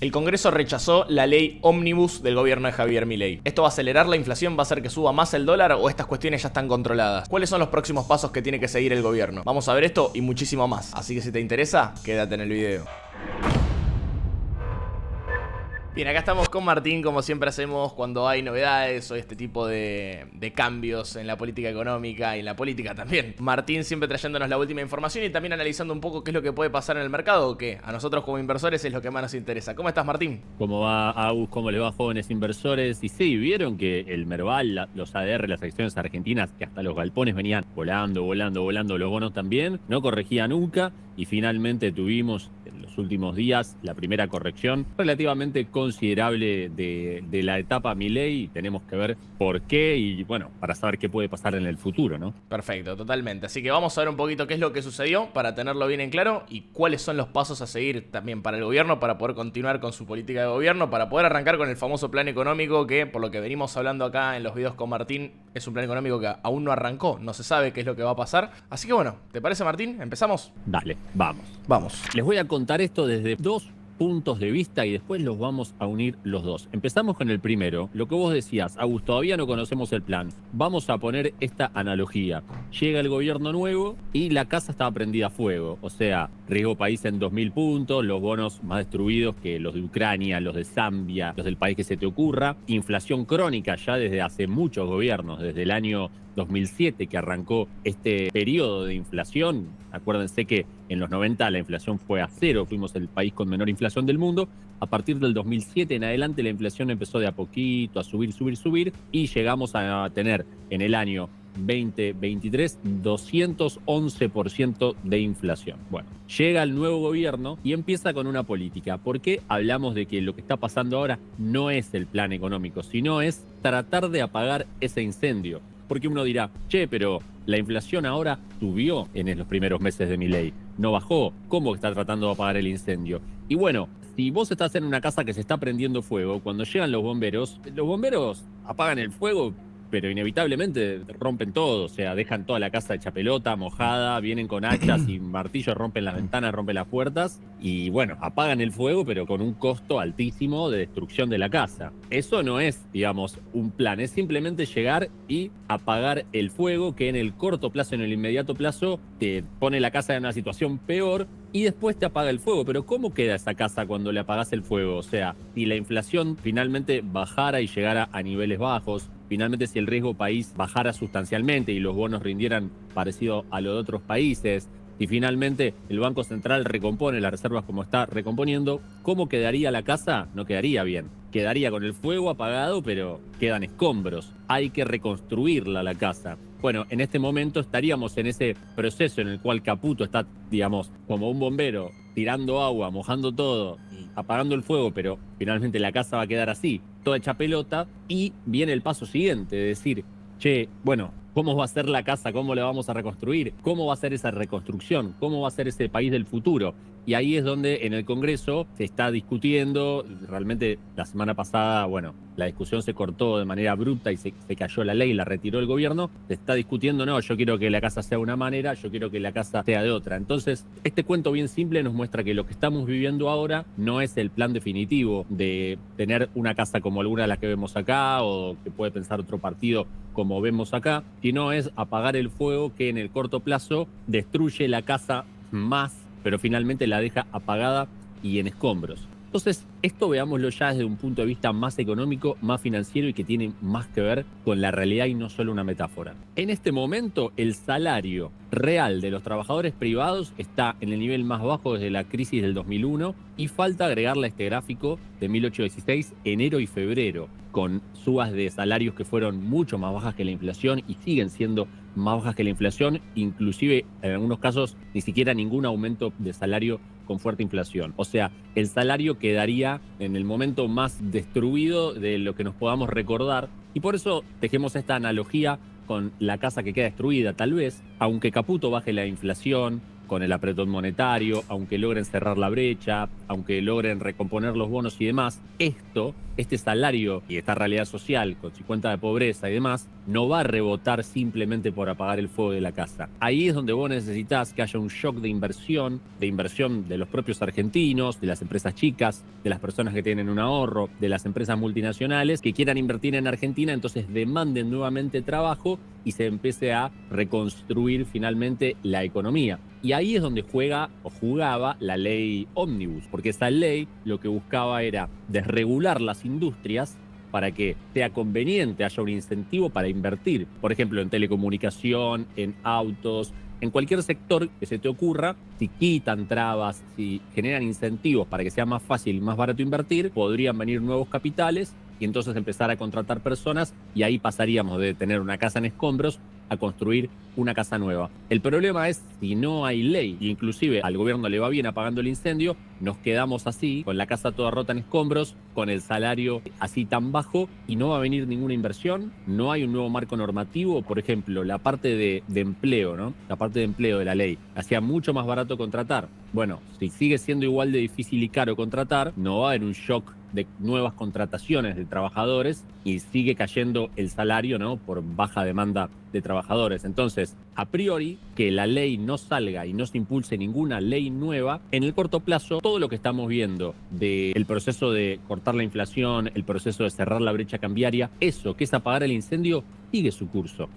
El Congreso rechazó la ley Omnibus del gobierno de Javier Milei. ¿Esto va a acelerar la inflación? ¿Va a hacer que suba más el dólar o estas cuestiones ya están controladas? ¿Cuáles son los próximos pasos que tiene que seguir el gobierno? Vamos a ver esto y muchísimo más. Así que si te interesa, quédate en el video. Bien, acá estamos con Martín, como siempre hacemos cuando hay novedades o este tipo de cambios en la política económica y en la política también. Martín siempre trayéndonos la última información y también analizando un poco qué es lo que puede pasar en el mercado, que a nosotros como inversores es lo que más nos interesa. ¿Cómo estás, Martín? ¿Cómo va, Agus? ¿Cómo le va, jóvenes inversores? Y sí, vieron que el Merval, los ADR, las acciones argentinas, que hasta los galpones venían volando, los bonos también, no corregía nunca y finalmente tuvimos en los últimos días la primera corrección relativamente considerable de la etapa Milei. Tenemos que ver por qué y, bueno, para saber qué puede pasar en el futuro, ¿no? Perfecto, totalmente. Así que vamos a ver un poquito qué es lo que sucedió para tenerlo bien en claro y cuáles son los pasos a seguir también para el gobierno para poder continuar con su política de gobierno, para poder arrancar con el famoso plan económico que, por lo que venimos hablando acá en los videos con Martín, es un plan económico que aún no arrancó, no se sabe qué es lo que va a pasar. Así que bueno, ¿te parece, Martín? ¿Empezamos? Dale, vamos. Vamos. Les voy a contar esto desde dos puntos de vista y después los vamos a unir los dos. Empezamos con el primero. Lo que vos decías, Agus, todavía no conocemos el plan. Vamos a poner esta analogía. Llega el gobierno nuevo y la casa estaba prendida a fuego. O sea, riesgo país en 2.000 puntos, los bonos más destruidos que los de Ucrania, los de Zambia, los del país que se te ocurra. Inflación crónica ya desde hace muchos gobiernos, desde el año 2007 que arrancó este periodo de inflación. Acuérdense que en los 90 la inflación fue a cero, fuimos el país con menor inflación del mundo. A partir del 2007 en adelante la inflación empezó de a poquito a subir y llegamos a tener en el año 2023 211% de inflación. Bueno, llega el nuevo gobierno y empieza con una política. ¿Por qué hablamos de que lo que está pasando ahora no es el plan económico, sino es tratar de apagar ese incendio? Porque uno dirá, che, pero la inflación ahora subió en los primeros meses de Milei, no bajó. ¿Cómo está tratando de apagar el incendio? Y bueno, si vos estás en una casa que se está prendiendo fuego, cuando llegan los bomberos apagan el fuego, pero inevitablemente rompen todo, o sea, dejan toda la casa hecha pelota, mojada, vienen con hachas y martillos, rompen las ventanas, rompen las puertas y bueno, apagan el fuego, pero con un costo altísimo de destrucción de la casa. Eso no es, digamos, un plan, es simplemente llegar y apagar el fuego que en el corto plazo, en el inmediato plazo, te pone la casa en una situación peor y después te apaga el fuego. Pero ¿cómo queda esa casa cuando le apagás el fuego? O sea, si la inflación finalmente bajara y llegara a niveles bajos, finalmente si el riesgo país bajara sustancialmente y los bonos rindieran parecido a lo de otros países, si finalmente el Banco Central recompone las reservas como está recomponiendo, ¿cómo quedaría la casa? No quedaría bien. Quedaría con el fuego apagado, pero quedan escombros. Hay que reconstruirla la casa. Bueno, en este momento estaríamos en ese proceso en el cual Caputo está, digamos, como un bombero, tirando agua, mojando todo y apagando el fuego, pero finalmente la casa va a quedar así, toda hecha pelota, y viene el paso siguiente, de decir, che, bueno, ¿cómo va a ser la casa? ¿Cómo la vamos a reconstruir? ¿Cómo va a ser esa reconstrucción? ¿Cómo va a ser ese país del futuro? Y ahí es donde en el Congreso se está discutiendo. Realmente la semana pasada, bueno, la discusión se cortó de manera abrupta y se cayó la ley, la retiró el gobierno. Se está discutiendo, no, yo quiero que la casa sea de una manera, yo quiero que la casa sea de otra. Entonces, este cuento bien simple nos muestra que lo que estamos viviendo ahora no es el plan definitivo de tener una casa como alguna de las que vemos acá o que puede pensar otro partido como vemos acá, sino es apagar el fuego que en el corto plazo destruye la casa más, pero finalmente la deja apagada y en escombros. Entonces, esto veámoslo ya desde un punto de vista más económico, más financiero y que tiene más que ver con la realidad y no solo una metáfora. En este momento, el salario real de los trabajadores privados está en el nivel más bajo desde la crisis del 2001 y falta agregarle a este gráfico de 1816 enero y febrero, con subas de salarios que fueron mucho más bajas que la inflación y siguen siendo más bajas que la inflación, inclusive en algunos casos ni siquiera ningún aumento de salario con fuerte inflación. O sea, el salario quedaría en el momento más destruido de lo que nos podamos recordar y por eso tejemos esta analogía con la casa que queda destruida. Tal vez, aunque Caputo baje la inflación, con el apretón monetario, aunque logren cerrar la brecha, aunque logren recomponer los bonos y demás, este salario y esta realidad social con 50 de pobreza y demás, no va a rebotar simplemente por apagar el fuego de la casa. Ahí es donde vos necesitas que haya un shock de inversión de los propios argentinos, de las empresas chicas, de las personas que tienen un ahorro, de las empresas multinacionales que quieran invertir en Argentina, entonces demanden nuevamente trabajo y se empiece a reconstruir finalmente la economía. Y ahí es donde jugaba la ley Ómnibus, porque esa ley lo que buscaba era desregular las industrias para que sea conveniente, haya un incentivo para invertir, por ejemplo, en telecomunicación, en autos, en cualquier sector que se te ocurra. Si quitan trabas, si generan incentivos para que sea más fácil y más barato invertir, podrían venir nuevos capitales y entonces empezar a contratar personas, y ahí pasaríamos de tener una casa en escombros a construir una casa nueva. El problema es si no hay ley, e inclusive al gobierno le va bien apagando el incendio, nos quedamos así, con la casa toda rota en escombros, con el salario así tan bajo, y no va a venir ninguna inversión, no hay un nuevo marco normativo. Por ejemplo, la parte de empleo, ¿no? La parte de empleo de la ley hacía mucho más barato contratar. Bueno, si sigue siendo igual de difícil y caro contratar, no va a haber un shock de nuevas contrataciones de trabajadores y sigue cayendo el salario, ¿no? Por baja demanda de trabajadores. Entonces, a priori, que la ley no salga y no se impulse ninguna ley nueva, en el corto plazo, todo lo que estamos viendo del proceso de cortar la inflación, el proceso de cerrar la brecha cambiaria, eso que es apagar el incendio, sigue su curso,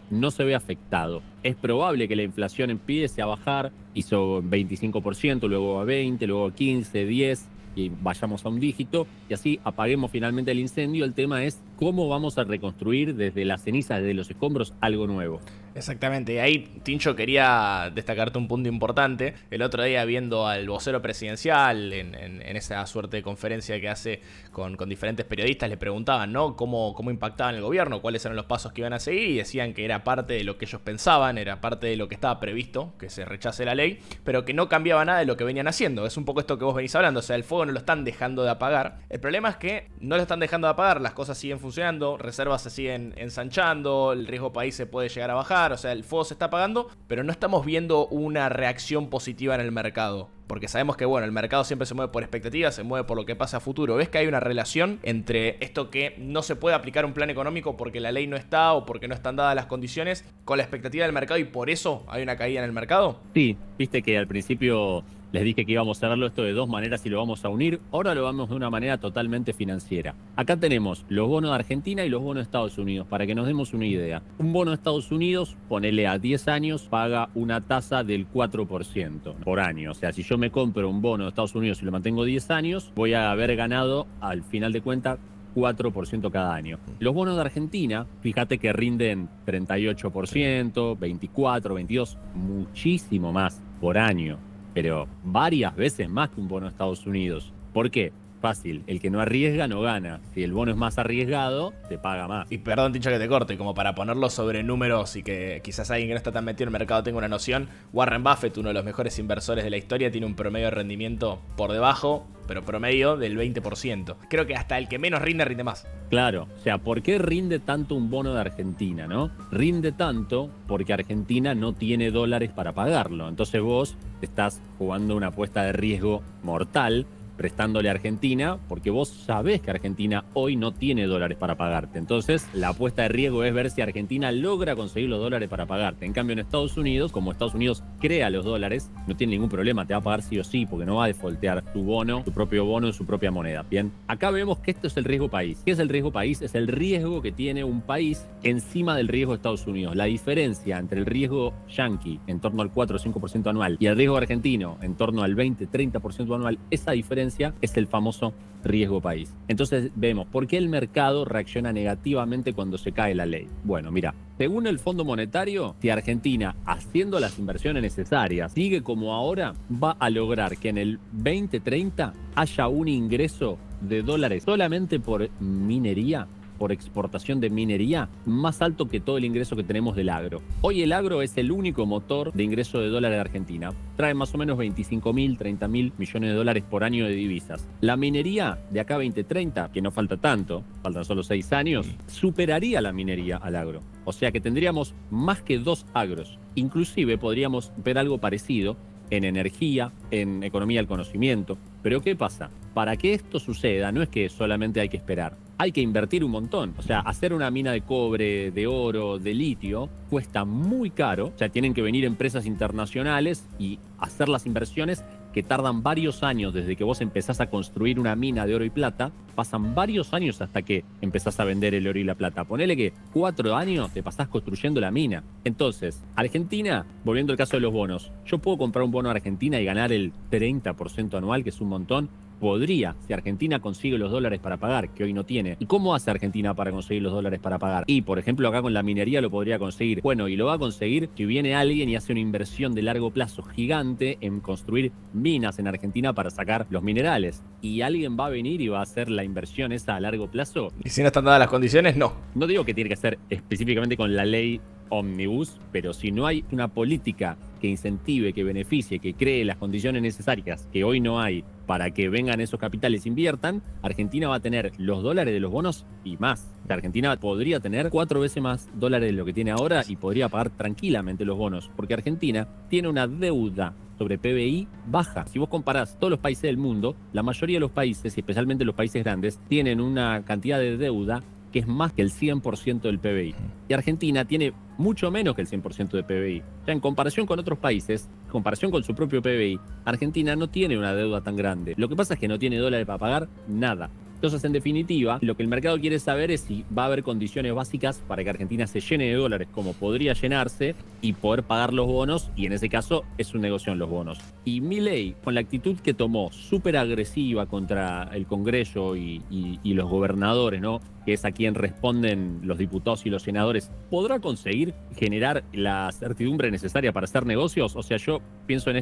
no se ve afectado. Es probable que la inflación empiece a bajar, hizo 25%, luego a 20%, luego a 15%, 10%, y vayamos a un dígito y así apaguemos finalmente el incendio. El tema es cómo vamos a reconstruir desde las cenizas, desde los escombros, algo nuevo. Exactamente, y ahí, Tincho, quería destacarte un punto importante. El otro día, viendo al vocero presidencial en esa suerte de conferencia que hace con diferentes periodistas, le preguntaban, ¿no?, cómo impactaban el gobierno, cuáles eran los pasos que iban a seguir, y decían que era parte de lo que ellos pensaban, era parte de lo que estaba previsto, que se rechace la ley, pero que no cambiaba nada de lo que venían haciendo. Es un poco esto que vos venís hablando, o sea, el fuego no lo están dejando de apagar. El problema es que no lo están dejando de apagar, las cosas siguen funcionando, reservas se siguen ensanchando, el riesgo país se puede llegar a bajar, o sea, el fuego se está apagando, pero no estamos viendo una reacción positiva en el mercado. Porque sabemos que, bueno, el mercado siempre se mueve por expectativas, se mueve por lo que pasa a futuro. ¿Ves que hay una relación entre esto que no se puede aplicar un plan económico porque la ley no está o porque no están dadas las condiciones, con la expectativa del mercado, y por eso hay una caída en el mercado? Sí, viste que al principio les dije que íbamos a verlo esto de dos maneras y lo vamos a unir. Ahora lo vamos de una manera totalmente financiera. Acá tenemos los bonos de Argentina y los bonos de Estados Unidos, para que nos demos una idea. Un bono de Estados Unidos, ponele a 10 años, paga una tasa del 4% por año. O sea, si yo me compro un bono de Estados Unidos y lo mantengo 10 años, voy a haber ganado, al final de cuentas, 4% cada año. Los bonos de Argentina, fíjate que rinden 38%, 24%, 22%, muchísimo más por año, pero varias veces más que un bono de Estados Unidos. ¿Por qué? Fácil, el que no arriesga no gana. Si el bono es más arriesgado, te paga más. Y perdón, Tincho, que te corte, como para ponerlo sobre números y que quizás alguien que no está tan metido en el mercado tenga una noción. Warren Buffett, uno de los mejores inversores de la historia, tiene un promedio de rendimiento por debajo, pero promedio del 20%. Creo que hasta el que menos rinde más. Claro, o sea, ¿por qué rinde tanto un bono de Argentina, no? Rinde tanto porque Argentina no tiene dólares para pagarlo. Entonces vos estás jugando una apuesta de riesgo mortal, prestándole a Argentina, porque vos sabés que Argentina hoy no tiene dólares para pagarte. Entonces, la apuesta de riesgo es ver si Argentina logra conseguir los dólares para pagarte. En cambio, en Estados Unidos, como Estados Unidos crea los dólares, no tiene ningún problema, te va a pagar sí o sí, porque no va a defaultear tu bono, tu propio bono en su propia moneda. Bien, acá vemos que esto es el riesgo país. ¿Qué es el riesgo país? Es el riesgo que tiene un país encima del riesgo de Estados Unidos. La diferencia entre el riesgo yanqui, en torno al 4 o 5% anual, y el riesgo argentino, en torno al 20-30% anual, esa diferencia es el famoso riesgo país. Entonces vemos por qué el mercado reacciona negativamente cuando se cae la ley. Bueno, mira, según el Fondo Monetario, si Argentina, haciendo las inversiones necesarias, sigue como ahora, va a lograr que en el 2030 haya un ingreso de dólares solamente por minería por exportación de minería más alto que todo el ingreso que tenemos del agro. Hoy el agro es el único motor de ingreso de dólares de Argentina. Trae más o menos 25.000, 30.000 millones de dólares por año de divisas. La minería de acá a 2030, que no falta tanto, faltan solo 6 años, superaría la minería al agro. O sea que tendríamos más que 2 agros. Inclusive podríamos ver algo parecido en energía, en economía del conocimiento. Pero ¿qué pasa? Para que esto suceda no es que solamente hay que esperar, hay que invertir un montón. O sea, hacer una mina de cobre, de oro, de litio, cuesta muy caro. O sea, tienen que venir empresas internacionales y hacer las inversiones que tardan varios años desde que vos empezás a construir una mina de oro y plata. Pasan varios años hasta que empezás a vender el oro y la plata. Ponele que 4 años te pasás construyendo la mina. Entonces, Argentina, volviendo al caso de los bonos, yo puedo comprar un bono a Argentina y ganar el 30% anual, que es un montón. Podría, si Argentina consigue los dólares para pagar, que hoy no tiene. ¿Y cómo hace Argentina para conseguir los dólares para pagar? Y, por ejemplo, acá con la minería lo podría conseguir. Bueno, y lo va a conseguir si viene alguien y hace una inversión de largo plazo gigante en construir minas en Argentina para sacar los minerales. Y alguien va a venir y va a hacer la inversión esa a largo plazo. Y si no están dadas las condiciones, no. No digo que tiene que ser específicamente con la ley Omnibus, pero si no hay una política que incentive, que beneficie, que cree las condiciones necesarias que hoy no hay para que vengan esos capitales e inviertan, Argentina va a tener los dólares de los bonos y más. O sea, Argentina podría tener 4 veces más dólares de lo que tiene ahora y podría pagar tranquilamente los bonos, porque Argentina tiene una deuda sobre PBI baja. Si vos comparás todos los países del mundo, la mayoría de los países, y especialmente los países grandes, tienen una cantidad de deuda que es más que el 100% del PBI. Y Argentina tiene mucho menos que el 100% de PBI. O sea, en comparación con otros países, en comparación con su propio PBI, Argentina no tiene una deuda tan grande. Lo que pasa es que no tiene dólares para pagar nada. Entonces, en definitiva, lo que el mercado quiere saber es si va a haber condiciones básicas para que Argentina se llene de dólares como podría llenarse y poder pagar los bonos, y en ese caso es un negocio en los bonos. Y Milei, con la actitud que tomó, súper agresiva contra el Congreso y los gobernadores, ¿no?, que es a quien responden los diputados y los senadores, ¿podrá conseguir generar la certidumbre necesaria para hacer negocios? O sea, yo pienso en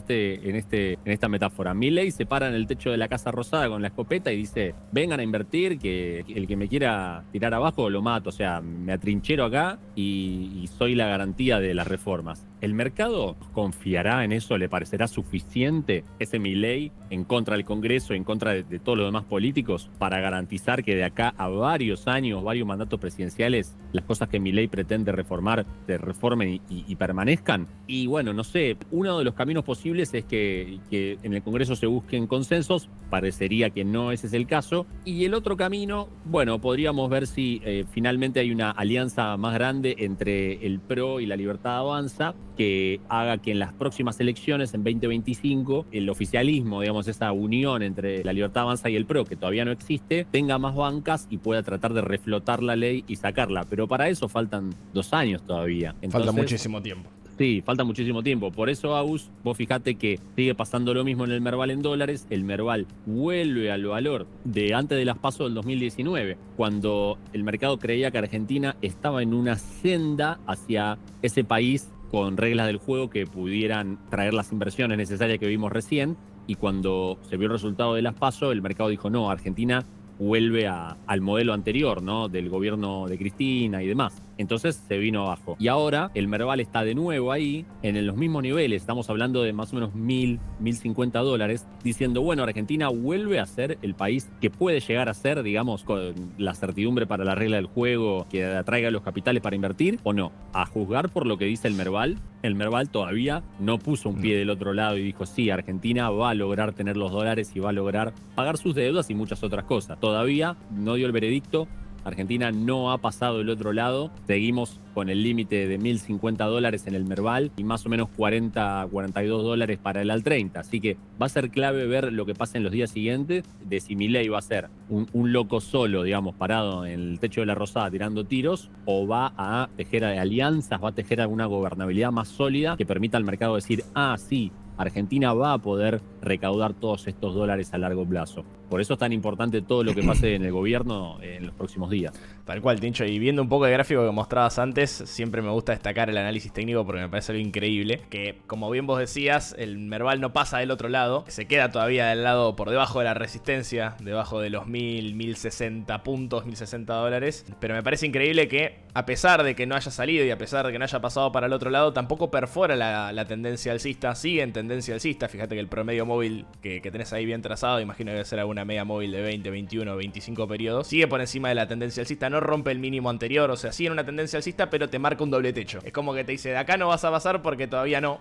esta metáfora. Milei se para en el techo de la Casa Rosada con la escopeta y dice: vengan a invertir, que el que me quiera tirar abajo lo mato. O sea, me atrinchero acá y soy la garantía de las reformas. ¿El mercado confiará en eso? ¿Le parecerá suficiente ese Milei en contra del Congreso, en contra de todos los demás políticos, para garantizar que de acá a varios años, varios mandatos presidenciales, las cosas que Milei pretende reformar se reformen y permanezcan? Y bueno, no sé, uno de los caminos posibles es que en el Congreso se busquen consensos. Parecería que no ese es el caso. Y el otro camino, bueno, podríamos ver si finalmente hay una alianza más grande entre el PRO y la Libertad Avanza, que haga que en las próximas elecciones, en 2025, el oficialismo, digamos, esa unión entre la Libertad Avanza y el PRO, que todavía no existe, tenga más bancas y pueda tratar de reflotar la ley y sacarla. Pero para eso faltan 2 años todavía. Entonces, falta muchísimo tiempo. Sí, falta muchísimo tiempo. Por eso, Agus, vos fijate que sigue pasando lo mismo en el Merval en dólares. El Merval vuelve al valor de antes de las PASO del 2019, cuando el mercado creía que Argentina estaba en una senda hacia ese país con reglas del juego que pudieran traer las inversiones necesarias que vimos recién. Y cuando se vio el resultado de las PASO, el mercado dijo: no, Argentina vuelve al modelo anterior, ¿no?, del gobierno de Cristina y demás. Entonces se vino abajo. Y ahora el Merval está de nuevo ahí, en los mismos niveles. Estamos hablando de más o menos 1.050 dólares, diciendo: bueno, Argentina vuelve a ser el país que puede llegar a ser, digamos, con la certidumbre para la regla del juego, que atraiga los capitales para invertir, o no. A juzgar por lo que dice el Merval todavía no puso un pie del otro lado y dijo: sí, Argentina va a lograr tener los dólares y va a lograr pagar sus deudas y muchas otras cosas. Todavía no dio el veredicto. Argentina no ha pasado del otro lado. Seguimos con el límite de 1.050 dólares en el Merval y más o menos 42 dólares para el AL30. Así que va a ser clave ver lo que pasa en los días siguientes, de si Milei va a ser un loco solo, digamos, parado en el techo de la Rosada tirando tiros, o va a tejer alianzas, va a tejer alguna gobernabilidad más sólida que permita al mercado decir: ah, sí, Argentina va a poder recaudar todos estos dólares a largo plazo. Por eso es tan importante todo lo que pase en el gobierno en los próximos días. Tal cual, Tincho. Y viendo un poco el gráfico que mostrabas antes, siempre me gusta destacar el análisis técnico porque me parece algo increíble. Que, como bien vos decías, el Merval no pasa del otro lado. Se queda todavía del lado por debajo de la resistencia, debajo de los 1060 puntos, 1060 dólares. Pero me parece increíble que, a pesar de que no haya salido y a pesar de que no haya pasado para el otro lado, tampoco perfora la tendencia alcista. Sigue en tendencia alcista. Fíjate que el promedio móvil que tenés ahí bien trazado, imagino que debe ser alguna media móvil de 20, 21, 25 periodos, sigue por encima de la tendencia alcista, no rompe el mínimo anterior, o sea, sigue en una tendencia alcista, pero te marca un doble techo. Es como que te dice, de acá no vas a pasar porque todavía no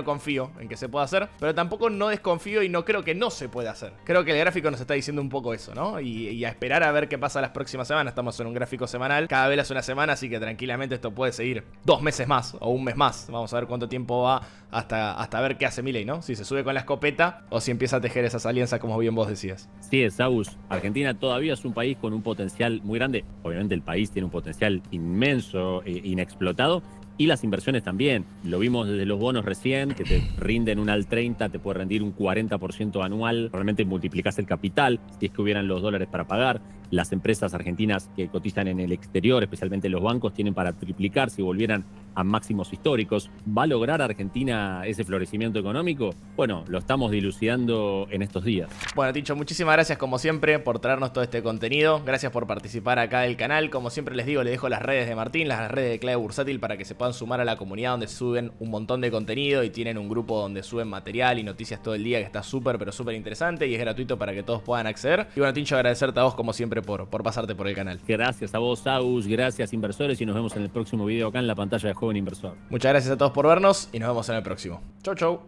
confío en que se pueda hacer, pero tampoco no desconfío y no creo que no se pueda hacer. Creo que el gráfico nos está diciendo un poco eso, ¿no? Y a esperar a ver qué pasa las próximas semanas. Estamos en un gráfico semanal, cada vela es una semana, así que tranquilamente esto puede seguir 2 meses más o un mes más. Vamos a ver cuánto tiempo va hasta ver qué hace Milei, ¿no? Si se sube con la escopeta o si empieza a tejer esas alianzas como bien vos decías. Sí, Saúl. Argentina todavía es un país con un potencial muy grande. Obviamente el país tiene un potencial inmenso, inexplotado. Y las inversiones también. Lo vimos desde los bonos recién, que te rinden un al 30, te puede rendir un 40% anual. Realmente multiplicás el capital, si es que hubieran los dólares para pagar. Las empresas argentinas que cotizan en el exterior, especialmente los bancos, tienen para triplicar si volvieran a máximos históricos. ¿Va a lograr Argentina ese florecimiento económico? Bueno, lo estamos dilucidando en estos días. Bueno, Tincho, muchísimas gracias como siempre por traernos todo este contenido. Gracias por participar acá del canal. Como siempre les digo, les dejo las redes de Martín, las redes de Clave Bursátil para que se puedan sumar a la comunidad donde suben un montón de contenido y tienen un grupo donde suben material y noticias todo el día que está súper, pero súper interesante y es gratuito para que todos puedan acceder. Y bueno, Tincho, agradecerte a vos como siempre por pasarte por el canal. Gracias a vos, Saúl, gracias inversores y nos vemos en el próximo video acá en la pantalla de Joven Inversor. Muchas gracias a todos por vernos y nos vemos en el próximo. Chau, chau.